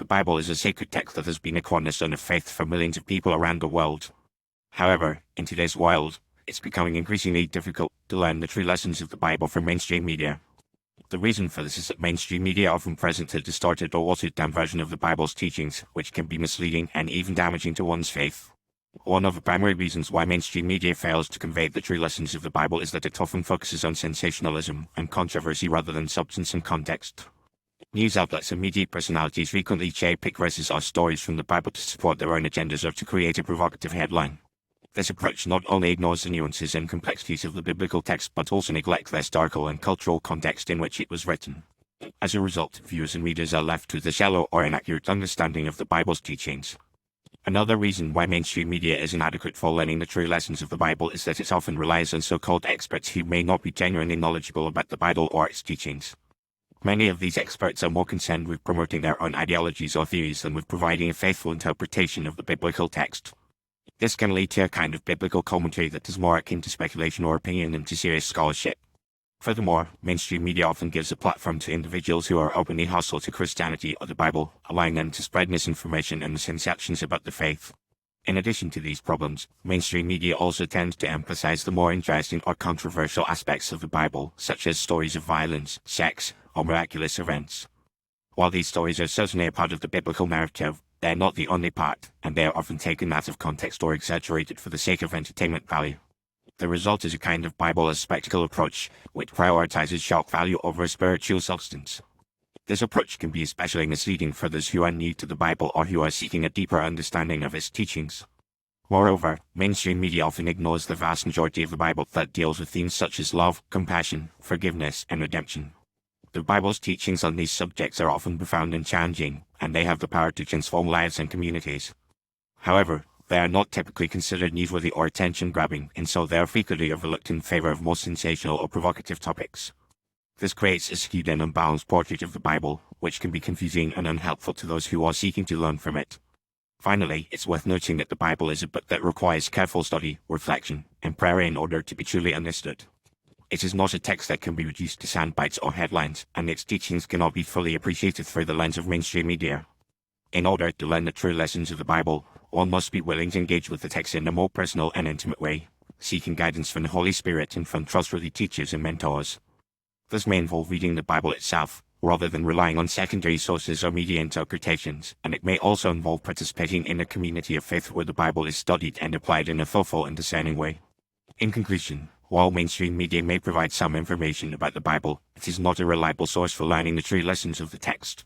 Bible is a sacred text that has been a cornerstone of faith for millions of people around the world. However, in today's world, it's becoming increasingly difficult to learn the true lessons of the Bible from mainstream media. The reason for this is that mainstream media often present a distorted or watered-down version of the Bible's teachings, which can be misleading and even damaging to one's faith. One of the primary reasons why mainstream media fails to convey the true lessons of the Bible is that it often focuses on sensationalism and controversy rather than substance and context. News outlets and media personalities frequently cherry-pick verses or stories from the Bible to support their own agendas or to create a provocative headline. This approach not only ignores the nuances and complexities of the biblical text but also neglects the historical and cultural context in which it was written. As a result, viewers and readers are left with a shallow or inaccurate understanding of the Bible's teachings. Another reason why mainstream media is inadequate for learning the true lessons of the Bible is that it often relies on so-called experts who may not be genuinely knowledgeable about the Bible or its teachings. Many of these experts are more concerned with promoting their own ideologies or theories than with providing a faithful interpretation of the biblical text. This can lead to a kind of biblical commentary that is more akin to speculation or opinion than to serious scholarship. Furthermore, mainstream media often gives a platform to individuals who are openly hostile to Christianity or the Bible, allowing them to spread misinformation and misconceptions about the faith. In addition to these problems, mainstream media also tends to emphasize the more interesting or controversial aspects of the Bible, such as stories of violence, sex, or miraculous events. While these stories are certainly a part of the biblical narrative, they are not the only part, and they are often taken out of context or exaggerated for the sake of entertainment value. The result is a kind of Bible as spectacle approach, which prioritizes shock value over spiritual substance. This approach can be especially misleading for those who are new to the Bible or who are seeking a deeper understanding of its teachings. Moreover, mainstream media often ignores the vast majority of the Bible that deals with themes such as love, compassion, forgiveness, and redemption. The Bible's teachings on these subjects are often profound and challenging, and they have the power to transform lives and communities. However, they are not typically considered newsworthy or attention-grabbing, and so they are frequently overlooked in favor of more sensational or provocative topics. This creates a skewed and unbalanced portrait of the Bible, which can be confusing and unhelpful to those who are seeking to learn from it. Finally, it's worth noting that the Bible is a book that requires careful study, reflection, and prayer in order to be truly understood. It is not a text that can be reduced to soundbites or headlines, and its teachings cannot be fully appreciated through the lens of mainstream media. In order to learn the true lessons of the Bible, one must be willing to engage with the text in a more personal and intimate way, seeking guidance from the Holy Spirit and from trustworthy teachers and mentors. This may involve reading the Bible itself, rather than relying on secondary sources or media interpretations, and it may also involve participating in a community of faith where the Bible is studied and applied in a thoughtful and discerning way. In conclusion, while mainstream media may provide some information about the Bible, it is not a reliable source for learning the true lessons of the text.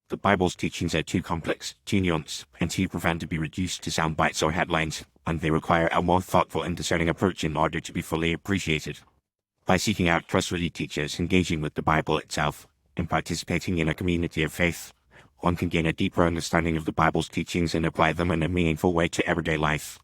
The Bible's teachings are too complex, too nuanced, and too profound to be reduced to sound bites or headlines, and they require a more thoughtful and discerning approach in order to be fully appreciated. By seeking out trustworthy teachers, engaging with the Bible itself, and participating in a community of faith, one can gain a deeper understanding of the Bible's teachings and apply them in a meaningful way to everyday life.